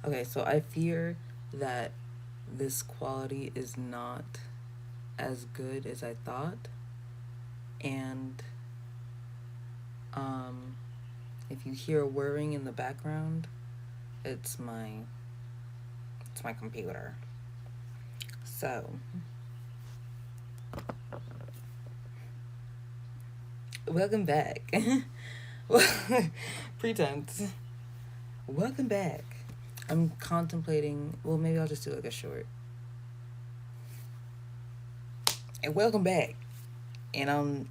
Okay, so I fear that this quality is not as good as I thought, and um, if you hear whirring in the background, it's my it's my computer. So, welcome back. Well, pretense. Welcome back. I'm contemplating. Well, maybe I'll just do like a short. And welcome back. And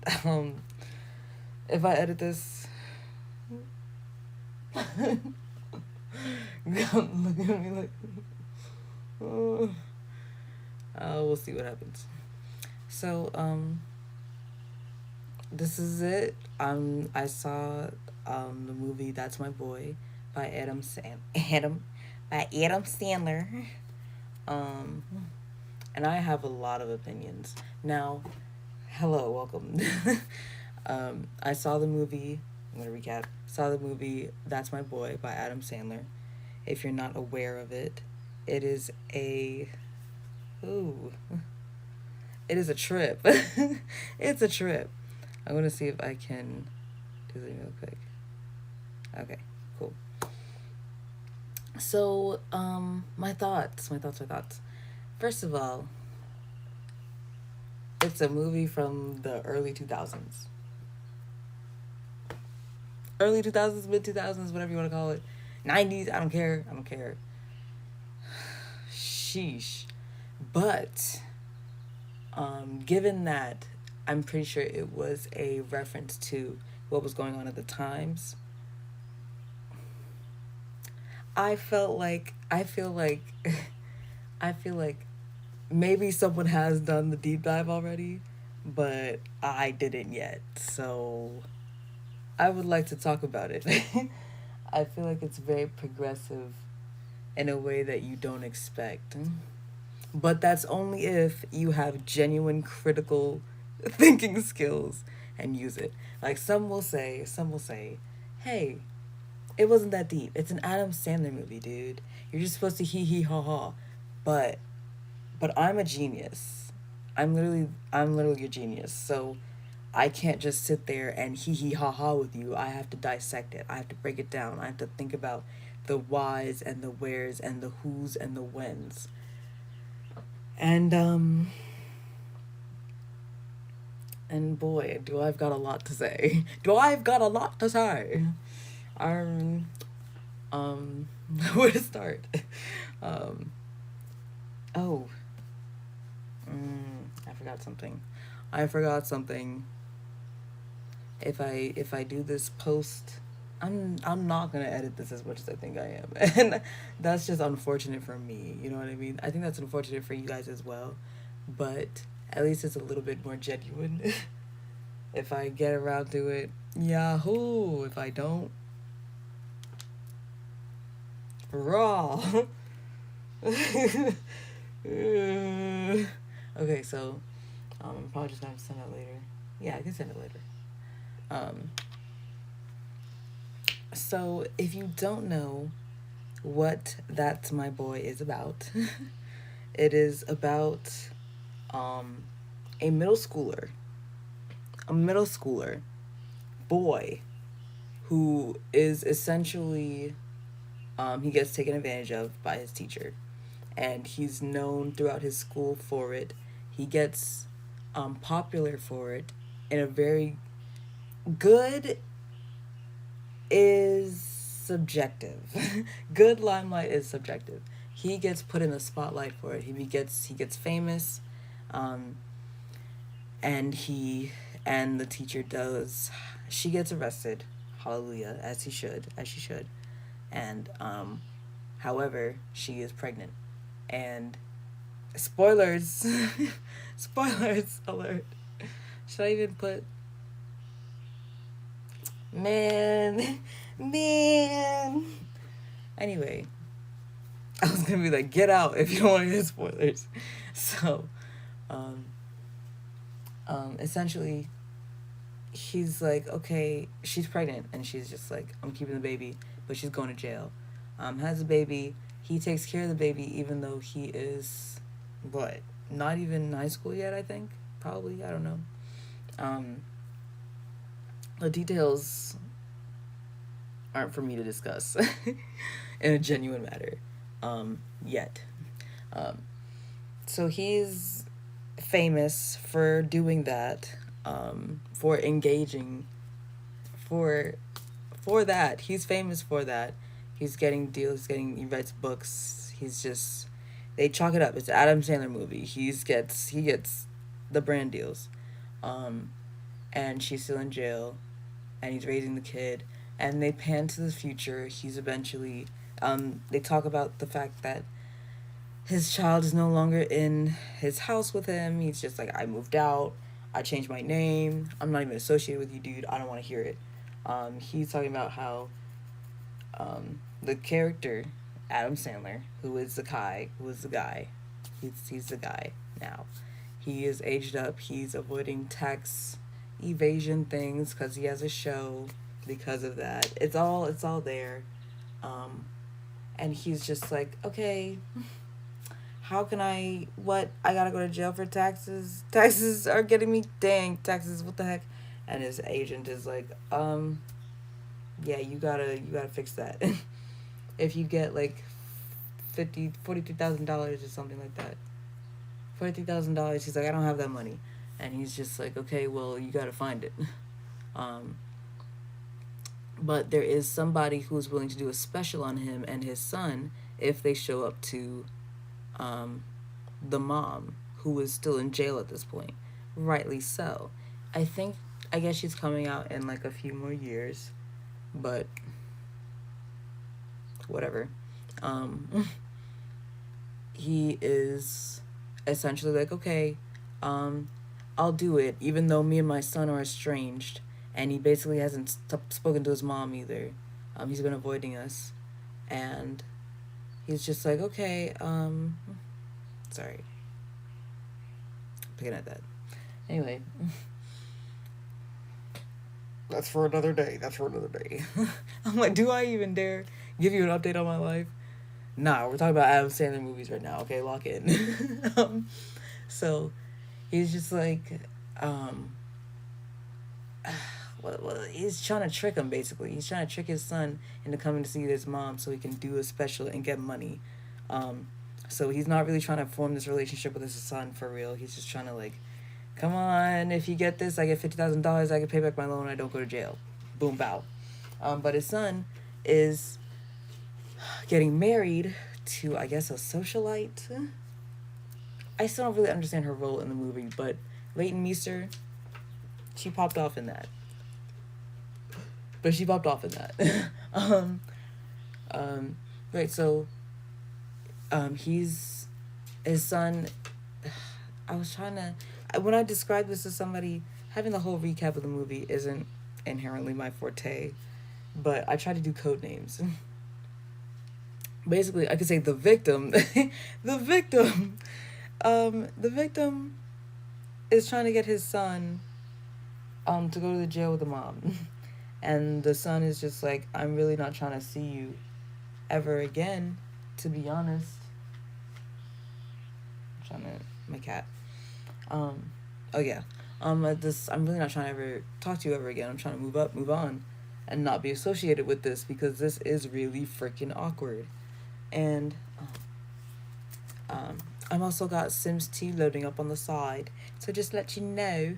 if I edit this, look at me like, oh, we'll see what happens. So, this is it. I saw the movie That's My Boy by Adam Sandler. Um, and I have a lot of opinions. Now, hello, welcome. I saw the movie. I'm gonna recap. Saw the movie That's My Boy by Adam Sandler. If you're not aware of it, it is a ooh, it is a trip. It's a trip. I'm gonna see if I can do this real quick. Okay, cool. So, my thoughts. First of all, it's a movie from the early 2000s. Early 2000s, mid 2000s, whatever you want to call it. 90s, I don't care. I don't care. Sheesh. But, given that I'm pretty sure it was a reference to what was going on at the times, I feel like I feel like maybe someone has done the deep dive already, but I didn't yet. So I would like to talk about it. I feel like it's very progressive in a way that you don't expect. But that's only if you have genuine critical thinking skills and use it. Like some will say, hey, it wasn't that deep. It's an Adam Sandler movie, dude. You're just supposed to hee hee ha ha. But I'm a genius. I'm literally a genius. So I can't just sit there and hee hee ha ha with you. I have to dissect it. I have to break it down. I have to think about the whys and the wheres and the whos and the whens. And boy, do I've got a lot to say. Do I've got a lot to say. Um um where to start? Um oh, I forgot something. I forgot something. If I do this post, I'm not gonna edit this as much as I think I am, and that's just unfortunate for me. You know what I mean? I think that's unfortunate for you guys as well, but at least it's a little bit more genuine. If I get around to it, yahoo! If I don't, raw. Okay, so I'm probably just gonna have to send it later. Yeah, I can send it later. Um, so if you don't know what That's My Boy is about, it is about um, a a middle schooler boy who is essentially he gets taken advantage of by his teacher, and he's known throughout his school for it. He gets popular for it in a very good is subjective. Good limelight is subjective. He gets put in the spotlight for it. He gets famous, um, and he and the teacher does. She gets arrested. Hallelujah, as she should, and however, she is pregnant, and spoilers, spoilers alert. Should I even put man, man? Anyway, I was gonna be like, get out if you don't want to hear spoilers. So, um, essentially, he's like, okay, she's pregnant, and she's just like, I'm keeping the baby, but she's going to jail. Has a baby. he takes care of the baby even though he is, what, not even in high school yet, I think? Probably, I don't know. Um, the details aren't for me to discuss in a genuine matter yet. Um, so he's famous for doing that, for engaging, for that. He's famous for that. He's getting deals. He writes books. He's just, they chalk it up. It's an Adam Sandler movie. He gets the brand deals, um, and she's still in jail, and he's raising the kid. And they pan to the future. He's eventually. They talk about the fact that his child is no longer in his house with him. He's just like, I moved out. I changed my name. I'm not even associated with you, dude. I don't want to hear it. He's talking about how the character, Adam Sandler, who is the guy, he's the guy now. He is aged up. He's avoiding tax evasion things because he has a show because of that. It's all there. And he's just like, okay, how can I gotta go to jail for taxes? Taxes are getting me, dang, taxes, what the heck? And his agent is like, yeah, you gotta fix that. If you get like $42,000 or something like that. $43,000, he's like, I don't have that money. And he's just like, okay, well, you gotta find it. But there is somebody who's willing to do a special on him and his son if they show up to the mom, who is still in jail at this point. Rightly so. I guess she's coming out in like a few more years, but whatever. He is essentially like, okay, I'll do it, even though me and my son are estranged. And he basically hasn't spoken to his mom either. He's been avoiding us. And he's just like, okay, sorry. Picking at that. Anyway. That's for another day. I'm like, do I even dare give you an update on my life? Nah, we're talking about Adam Sandler movies right now. Okay, lock in. So, he's just like, well, he's trying to trick him, basically. He's trying to trick his son into coming to see his mom so he can do a special and get money. So he's not really trying to form this relationship with his son for real. He's just trying to, like, come on, if you get this, I get $50,000, I can pay back my loan, I don't go to jail. Boom, bow. But his son is getting married to, I guess, a socialite. I still don't really understand her role in the movie, but Leighton Meester, she popped off in that. Right, so, his son, when I describe this to somebody, having the whole recap of the movie isn't inherently my forte, but I try to do code names. Basically, I could say the victim, the victim is trying to get his son, to go to the jail with the mom. And the son is just like, I'm really not trying to see you ever again, to be honest. My cat. Oh yeah. I'm really not trying to ever talk to you ever again. I'm trying to move on, and not be associated with this because this is really freaking awkward. And I've also got Sims 2 loading up on the side, so just let you know,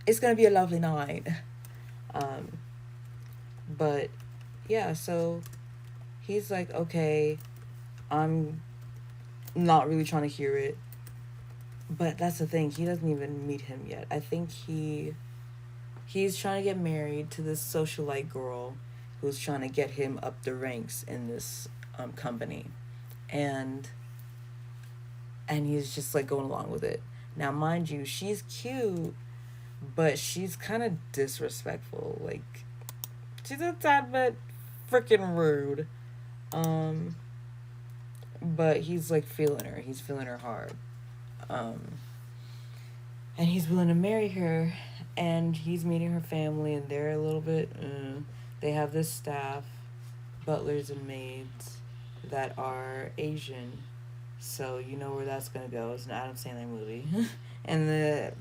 it's gonna be a lovely night. But yeah, so he's like, okay, I'm not really trying to hear it. But that's the thing, he doesn't even meet him yet. I think he's trying to get married to this socialite girl who's trying to get him up the ranks in this company. And he's just like going along with it. Now, mind you, she's cute, but she's kind of disrespectful. Like, she's a tad bit freaking rude. But he's like feeling her. He's feeling her hard. And he's willing to marry her, and he's meeting her family, and they're a little bit, they have this staff, butlers and maids, that are Asian. So you know where that's gonna go. It's an Adam Sandler movie, in the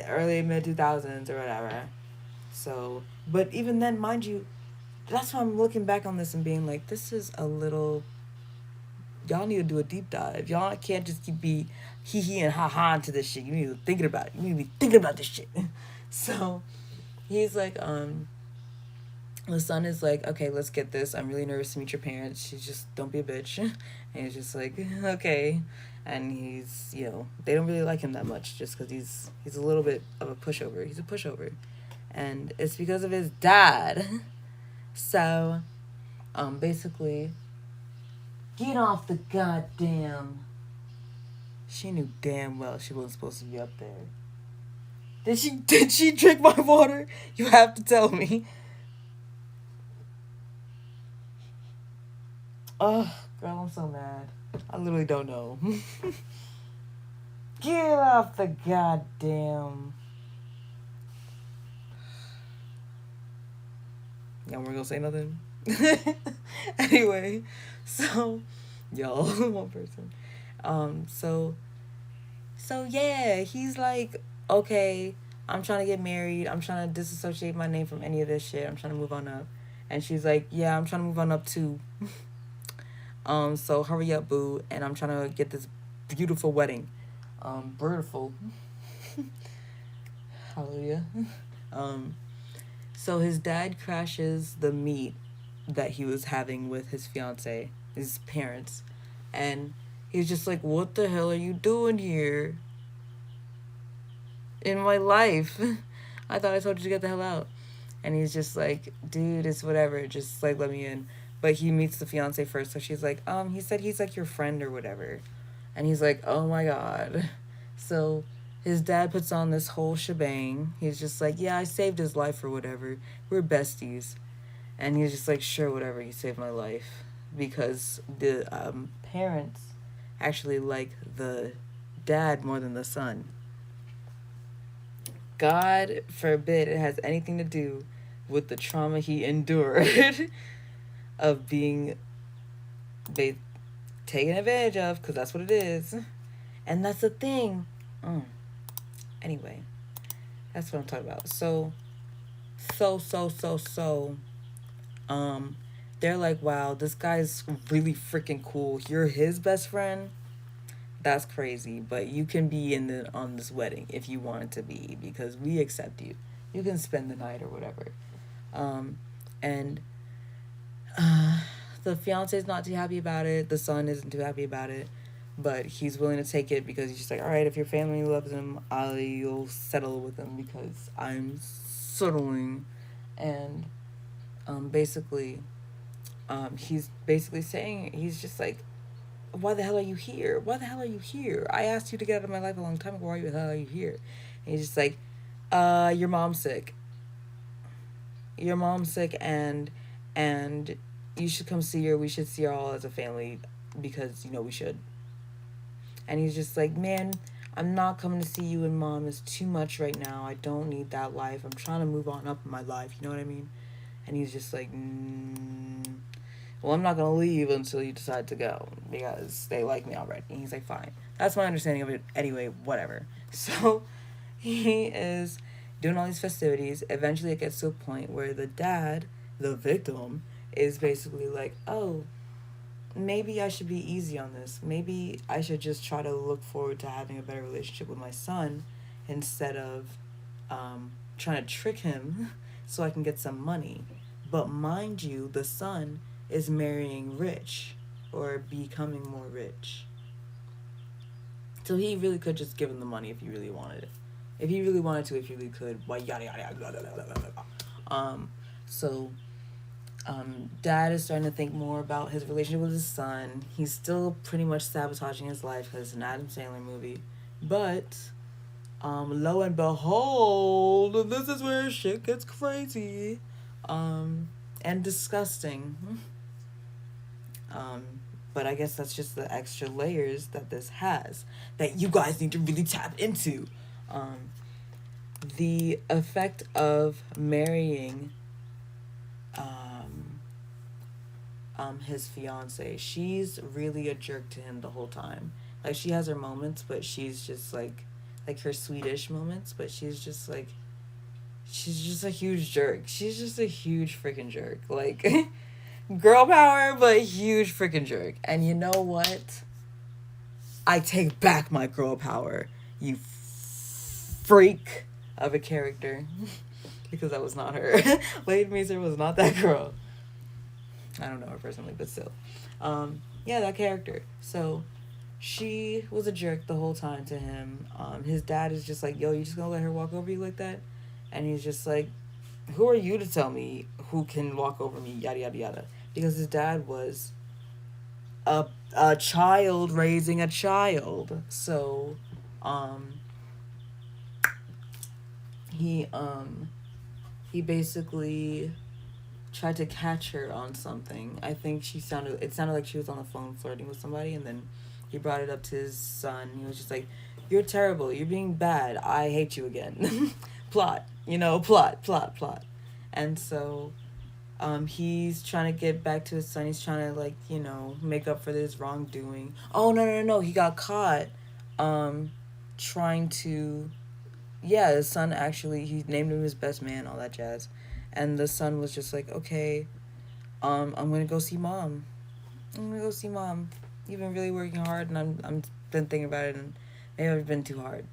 early mid 2000s or whatever. So, but even then, mind you, that's why I'm looking back on this and being like, this is a little. Y'all need to do a deep dive. Y'all can't just keep be hee hee and ha ha into this shit. You need to thinking about it. You need to be thinking about this shit. So he's like, the son is like, okay, let's get this. I'm really nervous to meet your parents. She's just, don't be a bitch. And he's just like, okay. And he's, they don't really like him that much just because he's a little bit of a pushover. He's a pushover. And it's because of his dad. So, basically, get off the goddamn. She knew damn well she wasn't supposed to be up there. Did she drink my water? You have to tell me. Oh, girl, I'm so mad. I literally don't know. Get off the goddamn. Y'all weren't gonna say nothing? Anyway, so, y'all, one person. So yeah, he's like, okay, I'm trying to get married. I'm trying to disassociate my name from any of this shit. I'm trying to move on up. And she's like, yeah, I'm trying to move on up too. So hurry up, boo. And I'm trying to get this beautiful wedding. Beautiful. Hallelujah. So his dad crashes the meet that he was having with his fiance, his parents. And he's just like, what the hell are you doing here? In my life. I thought I told you to get the hell out. And he's just like, dude, it's whatever. Just, like, let me in. But he meets the fiance first. So she's like, he said he's, like, your friend or whatever. And he's like, oh, my God. So his dad puts on this whole shebang. He's just like, yeah, I saved his life or whatever. We're besties. And he's just like, sure, whatever. You saved my life. Because the parents actually like the dad more than the son. God forbid it has anything to do with the trauma he endured of being taken advantage of, because that's what it is. And that's the thing. Anyway, that's what I'm talking about. So, they're like, wow, this guy's really freaking cool. You're his best friend? That's crazy, but you can be on this wedding if you wanted to be, because we accept you. You can spend the night or whatever. And the fiance's not too happy about it. The son isn't too happy about it, but he's willing to take it because he's just like, all right, if your family loves him, I'll settle with him because I'm settling. And basically, he's basically saying, he's just like, why the hell are you here? Why the hell are you here? I asked you to get out of my life a long time ago. Why the hell are you here? And he's just like, your mom's sick. Your mom's sick, and you should come see her. We should see her all as a family because, we should. And he's just like, man, I'm not coming to see you and mom. It's too much right now. I don't need that life. I'm trying to move on up in my life. You know what I mean? And he's just like, well, I'm not going to leave until you decide to go because they like me already. And he's like, fine. That's my understanding of it. Anyway, whatever. So he is doing all these festivities. Eventually it gets to a point where the dad, the victim, is basically like, oh, maybe I should be easy on this. Maybe I should just try to look forward to having a better relationship with my son instead of trying to trick him so I can get some money. But mind you, the son is marrying rich or becoming more rich. So he really could just give him the money if he really wanted it. If he really wanted to, if he really could, why yada yada yada blah, blah, blah, blah, blah. So dad is starting to think more about his relationship with his son. He's still pretty much sabotaging his life because it's an Adam Sandler movie. But lo and behold, this is where shit gets crazy and disgusting. But I guess that's just the extra layers that this has that you guys need to really tap into. The effect of marrying his fiance, she's really a jerk to him the whole time. Like, she has her moments, but she's just like her Swedish moments, but she's just a huge jerk. She's just a huge freaking jerk. Like, girl power, but huge freaking jerk. And you know what? I take back my girl power, you freak of a character. Because that was not her. Lady Mazer was not that girl. I don't know her personally, but still. Yeah, that character. So, she was a jerk the whole time to him. His dad is just like, yo, you just gonna let her walk over you like that? And he's just like, who are you to tell me who can walk over me? Yada, yada, yada. Because his dad was a child raising a child. So, he, he basically tried to catch her on something. I think it sounded like she was on the phone flirting with somebody, and then he brought it up to his son. He was just like, you're terrible, you're being bad, I hate you again. Plot, plot. And so, he's trying to get back to his son. He's trying to, like, make up for this wrongdoing. Oh, no, he got caught, trying to, yeah, his son actually, he named him his best man, all that jazz. And the son was just like, okay, I'm gonna go see mom. You've been really working hard, and I'm been thinking about it, and maybe I've been too hard.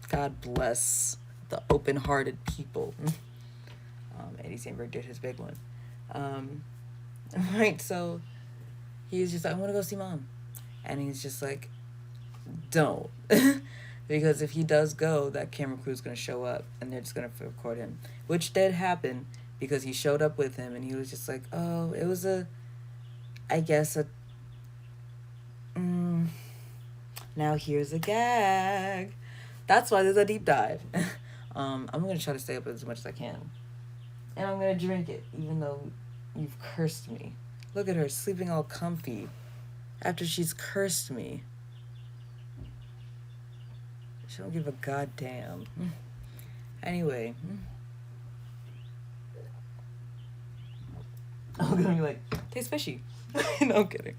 God bless the open-hearted people. Eddie Samberg did his big one. Right, so he's just like, I want to go see mom. And he's just like, don't. Because if he does go, that camera crew's going to show up, and they're just going to record him. Which did happen, because he showed up with him, and he was just like, oh, it was now here's a gag. That's why there's a deep dive. I'm going to try to stay up as much as I can. And I'm going to drink it, even though you've cursed me. Look at her, sleeping all comfy after she's cursed me. She don't give a goddamn. Anyway. I'm gonna be like, tastes fishy. No, I'm kidding.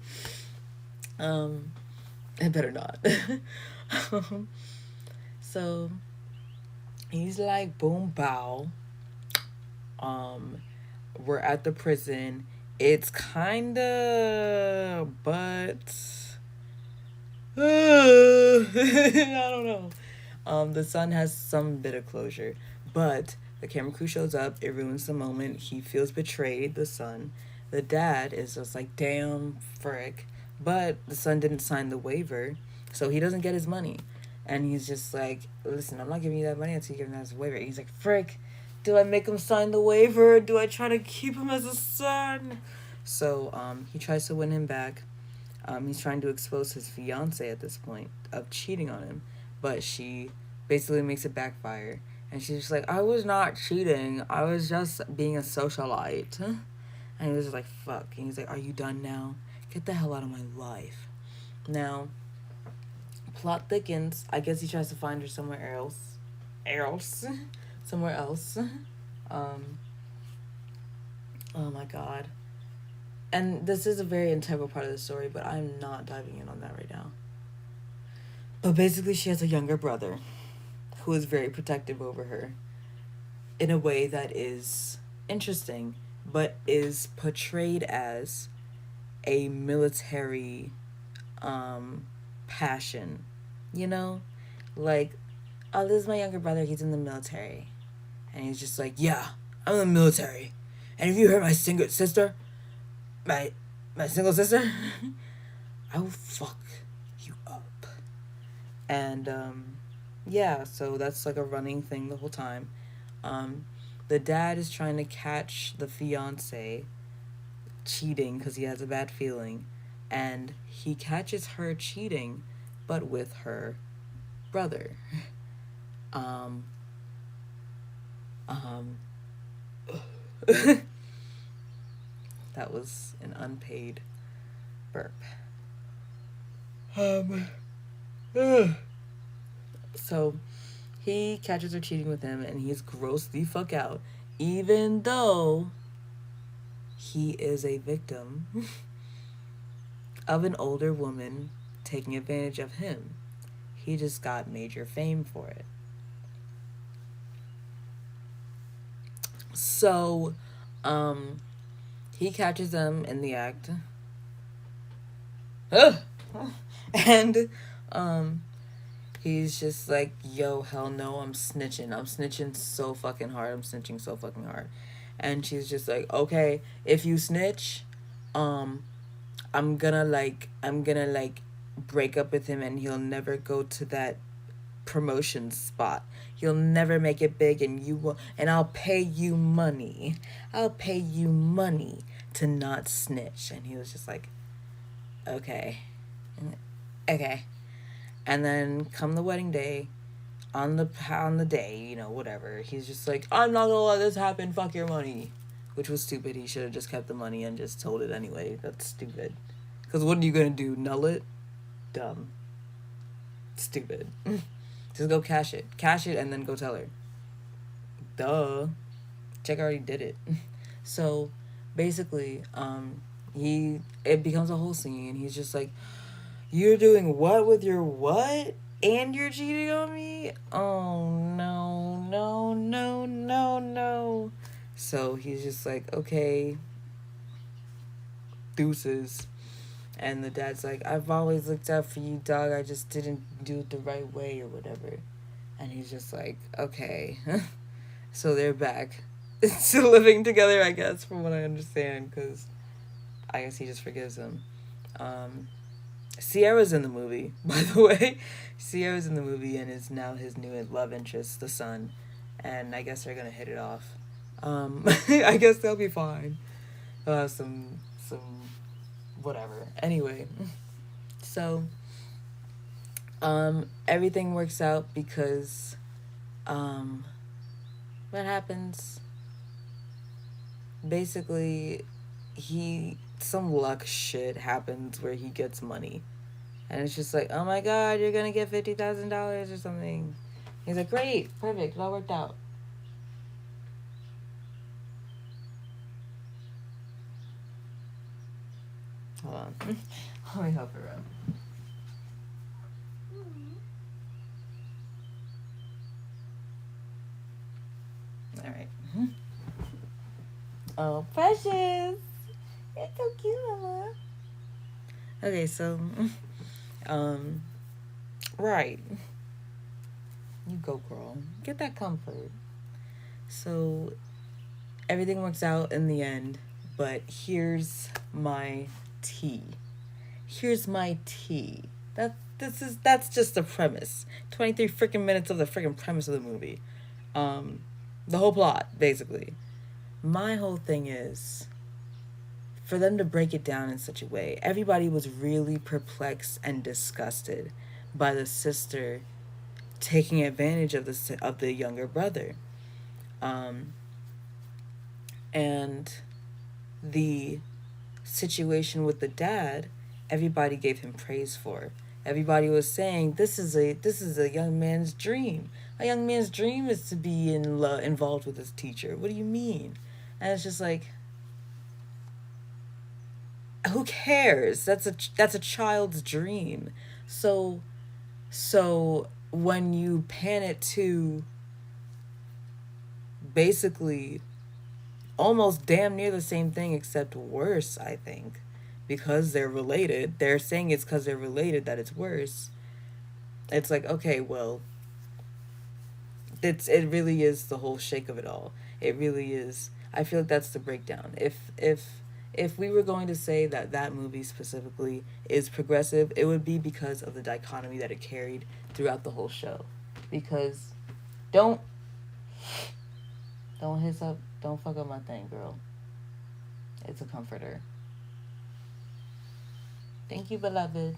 It better not. So, he's like, boom, bow. We're at the prison. It's kinda, but I don't know. The son has some bit of closure, but the camera crew shows up. It ruins the moment. He feels betrayed, the son. The dad is just like, damn, frick. But the son didn't sign the waiver, so he doesn't get his money. And he's just like, listen, I'm not giving you that money until you give him his waiver. And he's like, frick, do I make him sign the waiver? Or do I try to keep him as a son? So he tries to win him back. He's trying to expose his fiance at this point of cheating on him. But she basically makes it backfire. And she's just like, I was not cheating. I was just being a socialite. And he was just like, fuck. And he's like, are you done now? Get the hell out of my life. Now, plot thickens. I guess he tries to find her somewhere else. Somewhere else. Oh my god. And this is a very integral part of the story, but I'm not diving in on that right now. But basically, she has a younger brother who is very protective over her in a way that is interesting, but is portrayed as a military passion. You know? Like, oh, this is my younger brother, he's in the military. And he's just like, yeah, I'm in the military. And if you hurt my single sister, my single sister, I will fuck you up. And, yeah, so that's like a running thing the whole time. The dad is trying to catch the fiance cheating because he has a bad feeling. And he catches her cheating, but with her brother. That was an unpaid burp. So he catches her cheating with him, and he's grossed the fuck out, even though he is a victim. of an older woman taking advantage of him. He just got major fame for it. So, um, he catches them in the act. Ugh. And, um, he's just like, yo, hell no, I'm snitching. I'm snitching so fucking hard. I'm snitching so fucking hard. And she's just like, okay, if you snitch, um, I'm gonna break up with him and he'll never go to that promotion spot. He'll never make it big and you will and I'll pay you money. I'll pay you money to not snitch. And he was just like, okay. Okay. And then come the wedding day, on the day, whatever. He's just like, I'm not gonna let this happen. Fuck your money, which was stupid. He should have just kept the money and just told it anyway. That's stupid. Because what are you gonna do? Null it? Dumb. Stupid. Just go cash it. Cash it and then go tell her. Duh. Check already did it. So basically, it becomes a whole scene. He's just like, you're doing what with your what? And you're cheating on me? Oh no, no, no, no, no. So he's just like, okay, deuces. And the dad's like, I've always looked out for you, dog. I just didn't do it the right way or whatever. And he's just like, okay. So they're back to living together, I guess, from what I understand, because I guess he just forgives him. Sierra's in the movie, by the way. Sierra's in the movie and is now his new love interest, the son. And I guess they're going to hit it off. I guess they'll be fine. They'll have some whatever. Anyway, so everything works out because what happens? Basically, some luck shit happens where he gets money. And it's just like, oh my god, you're gonna get $50,000 or something. He's like, great, perfect, it all worked out. Hold on. Let me help her out. Alright. Oh, precious! It's so cute, Mama. Okay, so, right. You go, girl. Get that comfort. So, everything works out in the end, but here's my tea. Here's my tea. That's just the premise. 23 freaking minutes of the freaking premise of the movie. The whole plot, basically. My whole thing is, for them to break it down in such a way, everybody was really perplexed and disgusted by the sister taking advantage of the younger brother, and the situation with the dad. Everybody gave him praise for. Everybody was saying this is a young man's dream. A young man's dream is to be involved with his teacher. What do you mean? And it's just like, who cares? That's a child's dream. So when you pan it to basically almost damn near the same thing except worse, I think, because they're related. They're saying it's because they're related that it's worse. It's like, okay, well, it really is the whole shake of it all. It really is. I feel like that's the breakdown. If we were going to say that movie specifically is progressive, it would be because of the dichotomy that it carried throughout the whole show. Because don't don't fuck up my thing, girl. It's a comforter. Thank you, beloved.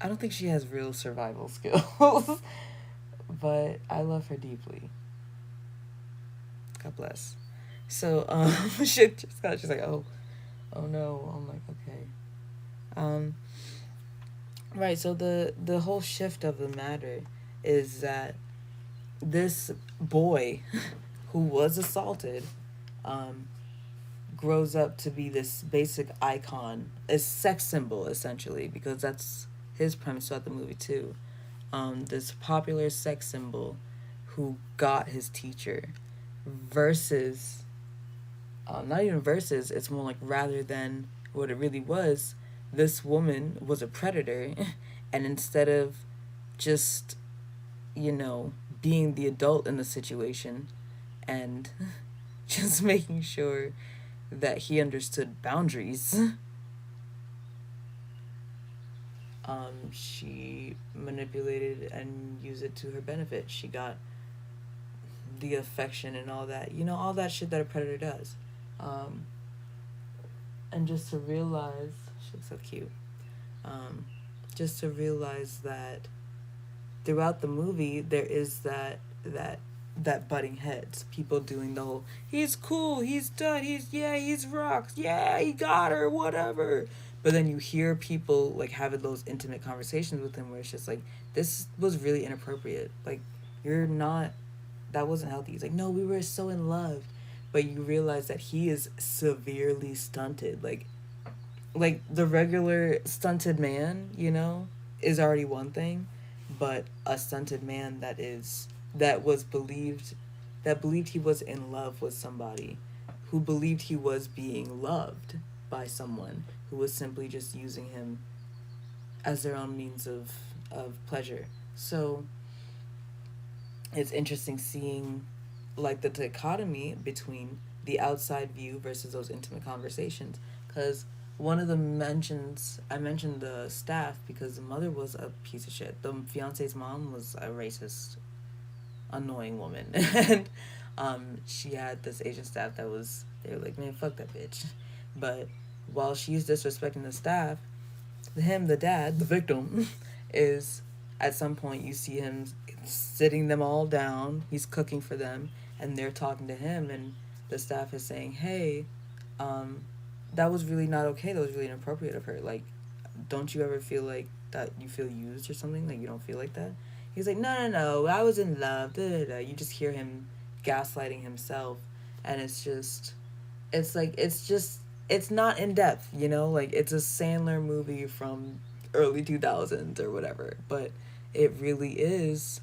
I don't think she has real survival skills, but I love her deeply. God bless. So, shit just got, she's like, oh no. I'm like, okay. Right, so the whole shift of the matter is that this boy, who was assaulted, um, grows up to be this basic icon, a sex symbol essentially, because that's his premise throughout the movie too. This popular sex symbol who got his teacher, versus, not even versus, it's more like rather than what it really was. This woman was a predator, and instead of just, you know, being the adult in the situation and just making sure that he understood boundaries, she manipulated and used it to her benefit. She got the affection and all that, you know, all that shit that a predator does. Um, and just to realize, she looks so cute. Um, just to realize that throughout the movie there is that butting heads, people doing the whole he's cool, he's done, he's rocks, yeah, he got her, whatever. But then you hear people like having those intimate conversations with him where it's just like, this was really inappropriate, like, you're not, that wasn't healthy. He's like, no, we were so in love. But you realize that he is severely stunted, like the regular stunted man, you know, is already one thing, but a stunted man that was believed, that believed he was in love with somebody, who believed he was being loved by someone who was simply just using him as their own means of pleasure. So it's interesting seeing like the dichotomy between the outside view versus those intimate conversations, because one of the mentions, I mentioned the staff because the mother was a piece of shit. The fiance's mom was a racist, annoying woman. And she had this Asian staff that was, they were like, man, fuck that bitch. But while she's disrespecting the staff, him, the dad, the victim, is, at some point you see him sitting them all down, he's cooking for them, and they're talking to him, and the staff is saying, hey, that was really not okay, that was really inappropriate of her, like, don't you ever feel like that you feel used or something, like you don't feel like that? He's like, no, I was in love, da, da, da. You just hear him gaslighting himself, and it's just, it's like, it's just, it's not in depth, you know, like it's a Sandler movie from early 2000s or whatever, but it really is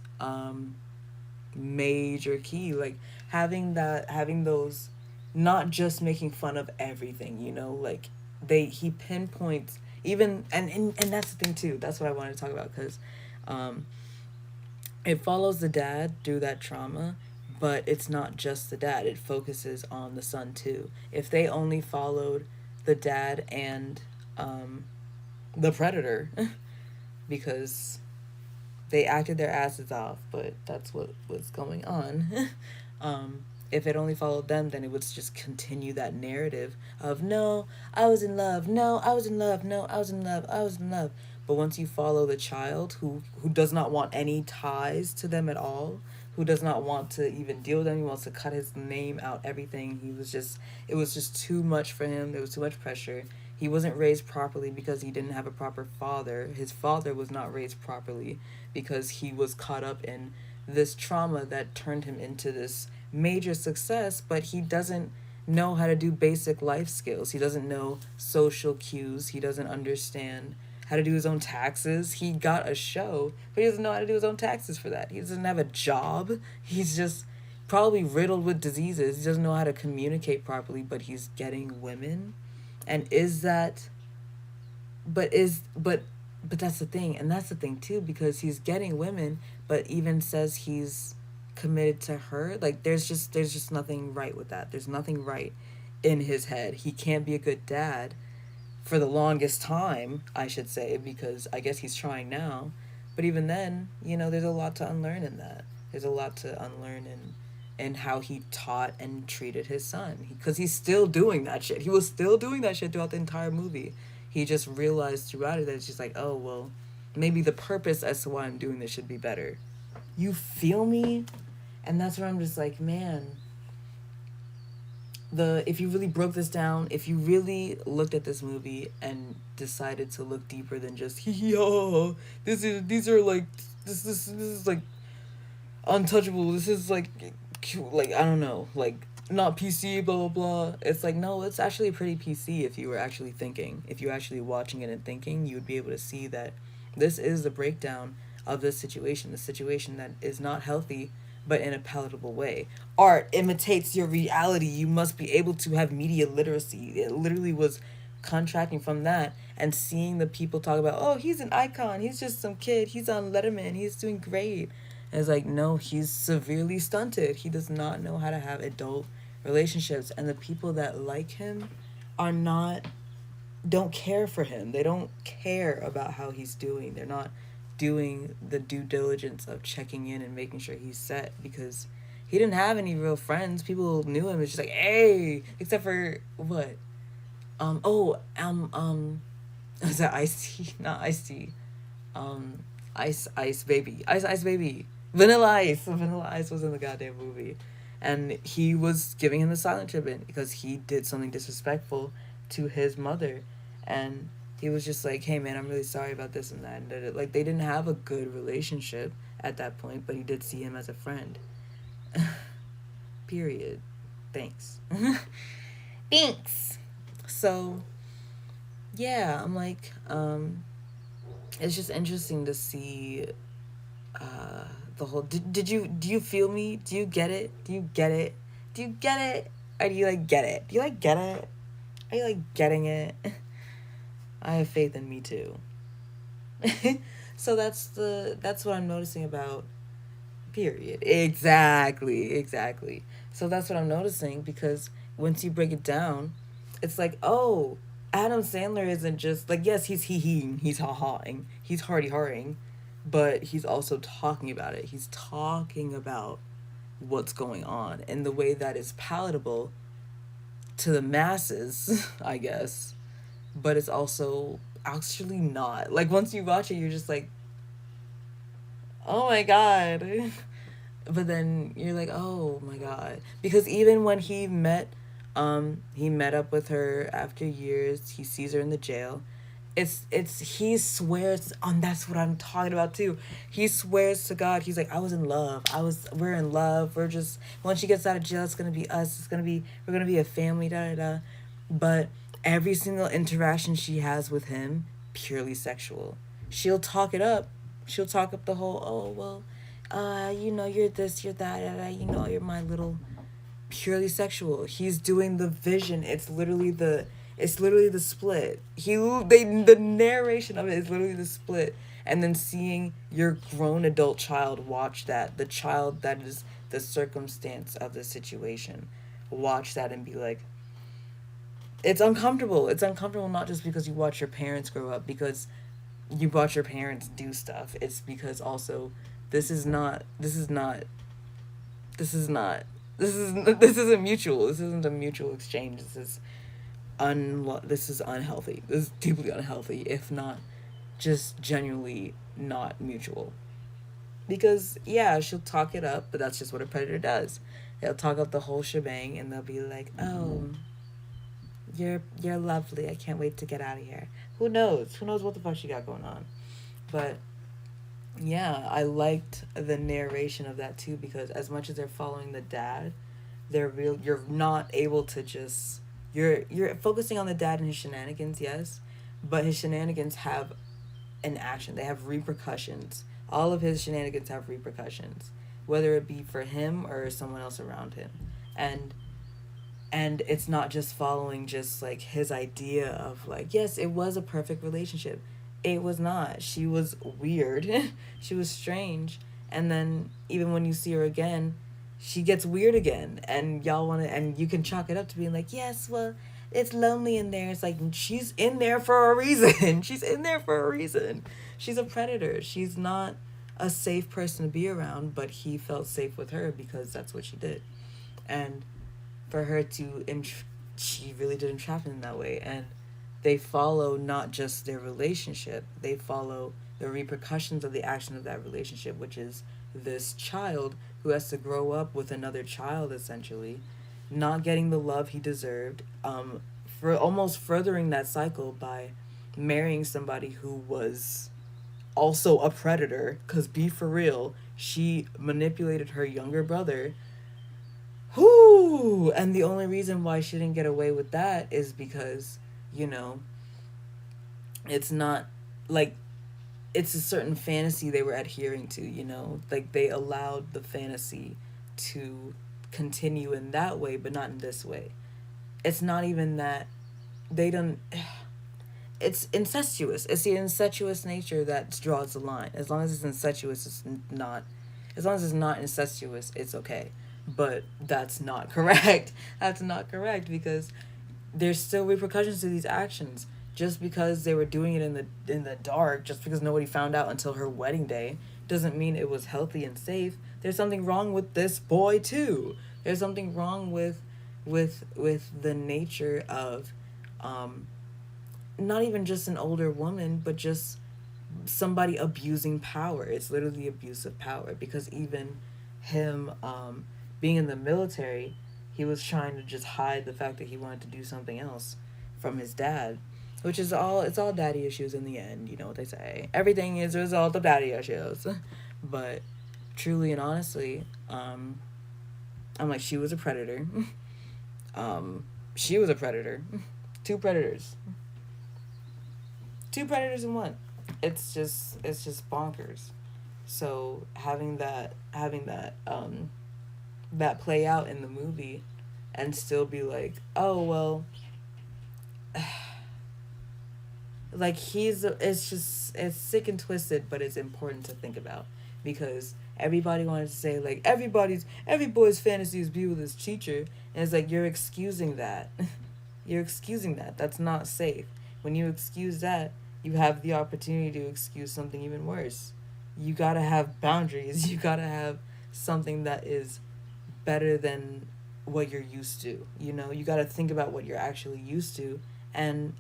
major key, like having those, not just making fun of everything, you know, like he pinpoints even, and that's the thing too, that's what I wanted to talk about, because um it follows the dad through that trauma, but it's not just the dad, it focuses on the son too. If they only followed the dad and the predator, because they acted their asses off, but that's what was going on. If it only followed them, then it would just continue that narrative of, no, I was in love, no, I was in love, no, I was in love, I was in love. But once you follow the child who does not want any ties to them at all, who does not want to even deal with them, he wants to cut his name out, everything. It was just too much for him. There was too much pressure. He wasn't raised properly because he didn't have a proper father. His father was not raised properly because he was caught up in this trauma that turned him into this major success, but he doesn't know how to do basic life skills. He doesn't know social cues. He doesn't understand how to do his own taxes. He got a show, but he doesn't know how to do his own taxes for that. He doesn't have a job. He's just probably riddled with diseases. He doesn't know how to communicate properly, but he's getting women. And is that, but that's the thing, and that's the thing too, because he's getting women, but even says he's committed to her. Like there's just nothing right with that. There's nothing right in his head. He can't be a good dad for the longest time, I should say, because I guess he's trying now. But even then, you know, there's a lot to unlearn in that. There's a lot to unlearn in how he taught and treated his son. Because he's still doing that shit. He was still doing that shit throughout the entire movie. He just realized throughout it that it's just like, oh, well, maybe the purpose as to why I'm doing this should be better. You feel me? And that's where I'm just like, man, if you really broke this down, if you really looked at this movie and decided to look deeper than just, yo, these are like, this is like untouchable, this is like like, I don't know, like, not PC, blah, blah, blah. It's like, no, it's actually pretty PC if you were actually thinking. If you're actually watching it and thinking, you would be able to see that this is the breakdown of this situation, the situation that is not healthy, but in a palatable way. Art imitates your reality. You must be able to have media literacy. It literally was contracting from that and seeing the people talk about, oh, he's an icon. He's just some kid. He's on Letterman. He's doing great. And it's like, no, he's severely stunted. He does not know how to have adult relationships. And the people that like him are not, don't care for him. They don't care about how he's doing. They're not doing the due diligence of checking in and making sure he's set, because he didn't have any real friends. People knew him. It's just like, hey, except for what? Is that Ice-T? Not Ice-T. Ice Baby. Ice Baby. Vanilla Ice. Vanilla Ice was in the goddamn movie. And he was giving him the silent treatment because he did something disrespectful to his mother. And he was just like, hey man, I'm really sorry about this and that. And like, they didn't have a good relationship at that point, but he did see him as a friend. Period. Thanks. Thanks. So, yeah, I'm like, it's just interesting to see the whole. Do you feel me? Do you get it? Do you get it? Do you get it? Or do you like get it? Do you like get it? Are you like getting it? I have faith in me too. So that's what I'm noticing about period. Exactly. So that's what I'm noticing, because once you break it down, it's like, oh, Adam Sandler isn't just like, yes, he's he's ha-haing, he's hardy-hardying, but he's also talking about it. He's talking about what's going on in the way that is palatable to the masses, I guess, but it's also actually not. Like, once you watch it, you're just like, oh my god. But then you're like, oh my god. Because even when he met up with her after years, he sees her in the jail. He swears on, that's what I'm talking about too. He swears to God, he's like, I was in love. We're in love. We're just, when she gets out of jail, it's gonna be us. We're gonna be a family, da da da. But every single interaction she has with him, purely sexual. She'll talk it up. She'll talk up the whole, oh well, you're this, you're that, you're my little, purely sexual. He's doing the vision. It's literally the split. The narration of it is literally the split, and then seeing your grown adult child watch that, the child that is the circumstance of the situation, watch that and be like, it's uncomfortable. It's uncomfortable not just because you watch your parents grow up, because you watch your parents do stuff. It's because also this is not this is not this is not this isn't mutual. This isn't a mutual exchange. This is unhealthy. This is deeply unhealthy, if not just genuinely not mutual. Because yeah, she'll talk it up, but that's just what a predator does. They'll talk up the whole shebang and they'll be like, "Oh, you're lovely. I can't wait to get out of here." Who knows? Who knows what the fuck she got going on? But yeah, I liked the narration of that too, because as much as they're following the dad, you're not able to just, you're focusing on the dad and his shenanigans, yes, but his shenanigans have an action. They have repercussions. All of his shenanigans have repercussions, whether it be for him or someone else around him. And it's not just following just like his idea of like, yes, it was a perfect relationship. It was not. She was weird. She was strange. And then even when you see her again, she gets weird again. And y'all want to, and you can chalk it up to being like, yes, well, it's lonely in there. It's like, she's in there for a reason. She's in there for a reason. She's a predator. She's not a safe person to be around, but he felt safe with her because that's what she did. And for her to, she really did entrap him in that way. And they follow not just their relationship, they follow the repercussions of the action of that relationship, which is this child who has to grow up with another child, essentially, not getting the love he deserved, for almost furthering that cycle by marrying somebody who was also a predator, because be for real, she manipulated her younger brother Whoo! And the only reason why she didn't get away with that is because, you know, it's not like it's a certain fantasy they were adhering to, you know? Like they allowed the fantasy to continue in that way, but not in this way. It's not even that they don't. It's incestuous. It's the incestuous nature that draws the line. As long as it's incestuous, it's not. As long as it's not incestuous, it's okay. But that's not correct. That's not correct because there's still repercussions to these actions. Just because they were doing it in the dark, just because nobody found out until her wedding day, doesn't mean it was healthy and safe. There's something wrong with this boy too. There's something wrong with the nature of um, not even just an older woman, but just somebody abusing power. It's literally abuse of power because even him being in the military, he was trying to just hide the fact that he wanted to do something else from his dad, which is all it's all daddy issues in the end. You know what they say? Everything is a result of daddy issues. But truly and honestly, I'm like she was a predator. She was a predator. Two predators. Two predators in one. It's just bonkers. So having that play out in the movie and still be like, oh well, like it's just it's sick and twisted, but it's important to think about because everybody wanted to say like every boy's fantasy is be with his teacher, and it's like you're excusing that. You're excusing that. That's not safe. When you excuse that, you have the opportunity to excuse something even worse. You gotta have boundaries. You gotta have something that is better than what you're used to. You know, you gotta think about what you're actually used to and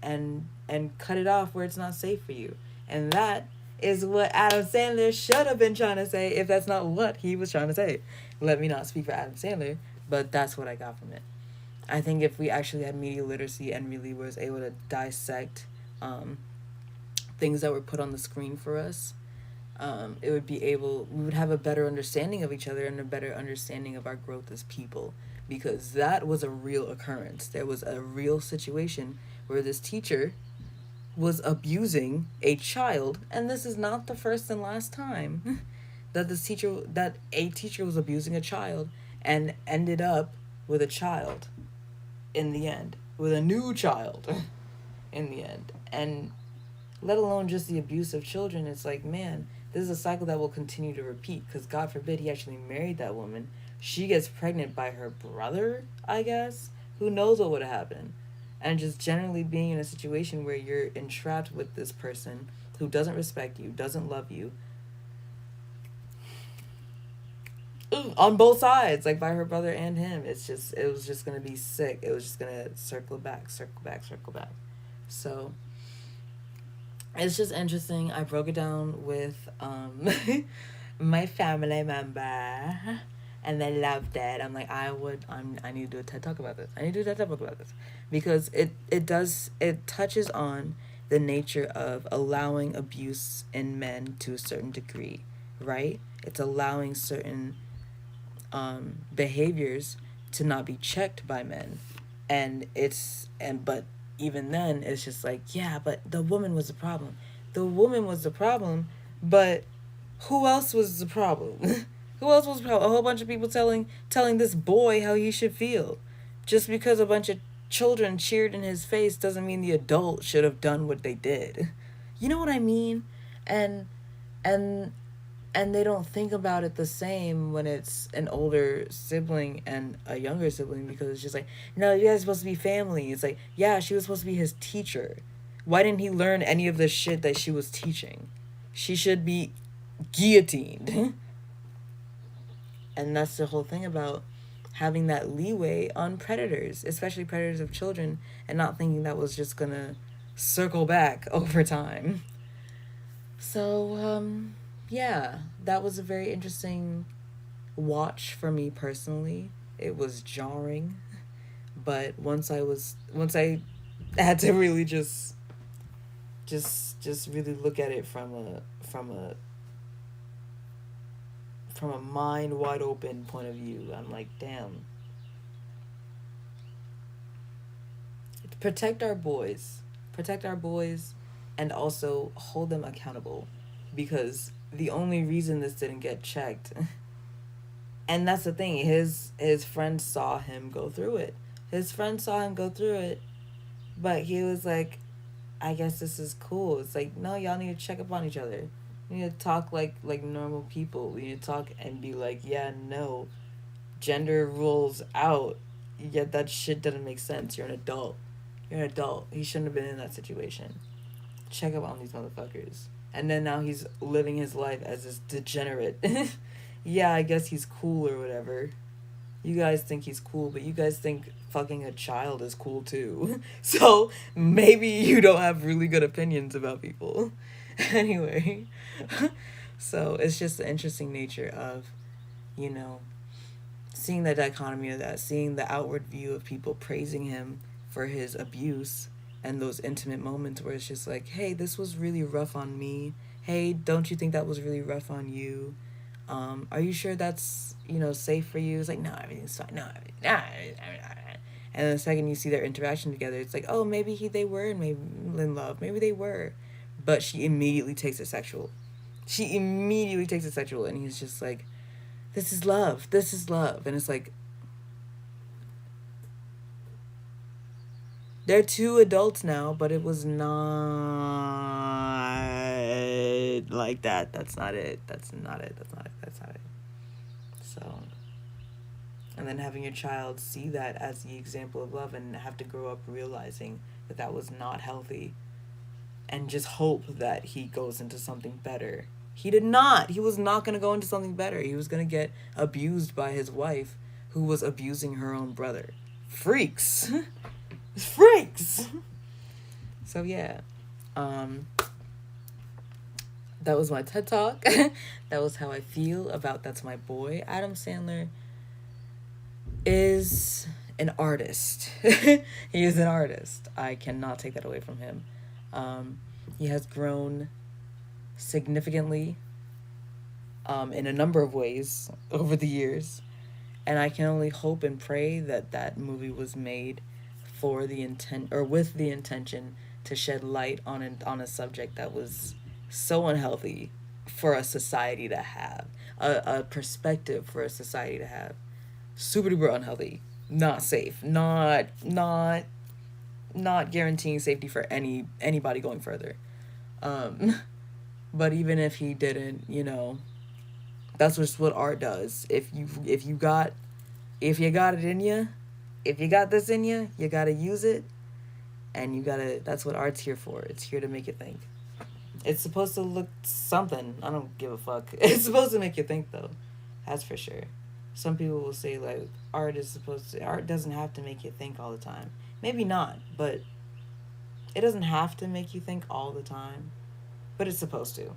cut it off where it's not safe for you. And that is what Adam Sandler should have been trying to say if that's not what he was trying to say. Let me not speak for Adam Sandler, but that's what I got from it. I think if we actually had media literacy and really was able to dissect um, things that were put on the screen for us, we would have a better understanding of each other and a better understanding of our growth as people because that was a real occurrence. There was a real situation where this teacher was abusing a child, and this is not the first and last time that a teacher was abusing a child and ended up with a child in the end, with a new child in the end. And let alone just the abuse of children, it's like, man, this is a cycle that will continue to repeat because God forbid he actually married that woman. She gets pregnant by her brother, I guess. Who knows what would have happened? And just generally being in a situation where you're entrapped with this person who doesn't respect you, doesn't love you, on both sides, like by her brother and him. It was just gonna be sick. It was just gonna circle back, circle back, circle back. So it's just interesting. I broke it down with my family member, and they loved it. I'm like, I need to do a TED talk about this. I need to do a TED talk about this because it touches on the nature of allowing abuse in men to a certain degree, right? It's allowing certain behaviors to not be checked by men, but even then it's just like, yeah, but the woman was the problem. The woman was the problem, but who else was the problem? Who else was the problem? A whole bunch of people telling this boy how he should feel. Just because a bunch of children cheered in his face doesn't mean the adult should have done what they did. You know what I mean? And and and they don't think about it the same when it's an older sibling and a younger sibling because it's just like, no, you guys are supposed to be family. It's like, yeah, she was supposed to be his teacher. Why didn't he learn any of the shit that she was teaching? She should be guillotined. And that's the whole thing about having that leeway on predators, especially predators of children, and not thinking that was just gonna circle back over time. So, yeah, that was a very interesting watch for me personally. It was jarring, but once I had to really just really look at it from a mind wide open point of view, I'm like, damn, protect our boys, protect our boys, and also hold them accountable, because the only reason this didn't get checked, and that's the thing, his friend saw him go through it. His friend saw him go through it, but he was like, I guess this is cool. It's like, no, y'all need to check up on each other. We need to talk like normal people. We need to talk and be like, yeah, no, gender rules out. Yet that shit doesn't make sense. You're an adult. You're an adult. He shouldn't have been in that situation. Check up on these motherfuckers. And then now he's living his life as this degenerate. Yeah, I guess he's cool or whatever. You guys think he's cool, but you guys think fucking a child is cool too. So maybe you don't have really good opinions about people. Anyway, so it's just the interesting nature of, you know, seeing the dichotomy of that, seeing the outward view of people praising him for his abuse, and those intimate moments where it's just like, hey, this was really rough on me. Hey, don't you think that was really rough on you? Are you sure that's, safe for you? It's like, no, everything's fine. No, and then the second you see their interaction together, it's like, oh, maybe they were maybe in love. Maybe they were. But she immediately takes it sexual. And he's just like, this is love. This is love. And it's like, they're two adults now, but it was not like that. That's not it. So, and then having your child see that as the example of love and have to grow up realizing that that was not healthy, and just hope that he goes into something better. He did not. He was not going to go into something better. He was going to get abused by his wife, who was abusing her own brother. Freaks. Freaks. So yeah, that was my TED Talk. That was how I feel about That's My Boy. Adam Sandler is an artist. He is an artist. I cannot take that away from him. He has grown significantly in a number of ways over the years, and I can only hope and pray that that movie was made for the intent, or with the intention, to shed light on a subject that was so unhealthy for a society to have, a perspective for a society to have. Super duper unhealthy, not safe, not guaranteeing safety for anybody going further. But even if he didn't, that's just what art does. If you got it in you, if you got this in you, you gotta use it, and that's what art's here for. It's here to make you think. It's supposed to look something. I don't give a fuck. It's supposed to make you think, though. That's for sure. Some people will say, like, art doesn't have to make you think all the time. Maybe not, but it doesn't have to make you think all the time. But it's supposed to.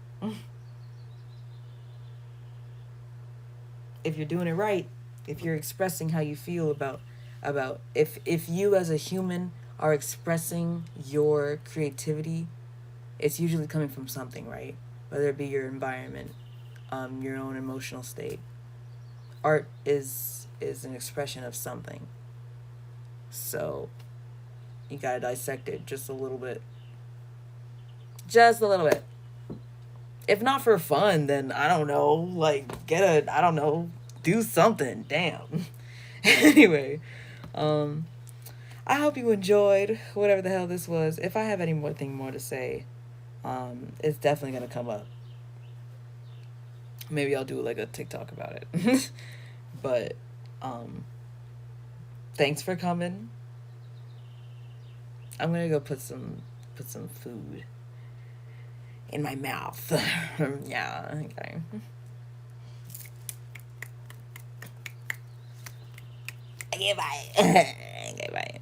If you're doing it right, if you're expressing how you feel about if you as a human are expressing your creativity, it's usually coming from something, right? Whether it be your environment, your own emotional state. Art is an expression of something. So you gotta dissect it just a little bit. Just a little bit. If not for fun, then I don't know, like do something. Damn. Anyway, I hope you enjoyed whatever the hell this was. If I have anything more to say, it's definitely gonna come up. Maybe I'll do like a TikTok about it. But thanks for coming. I'm gonna go put some food in my mouth. Yeah, okay. Okay, bye. Okay, bye.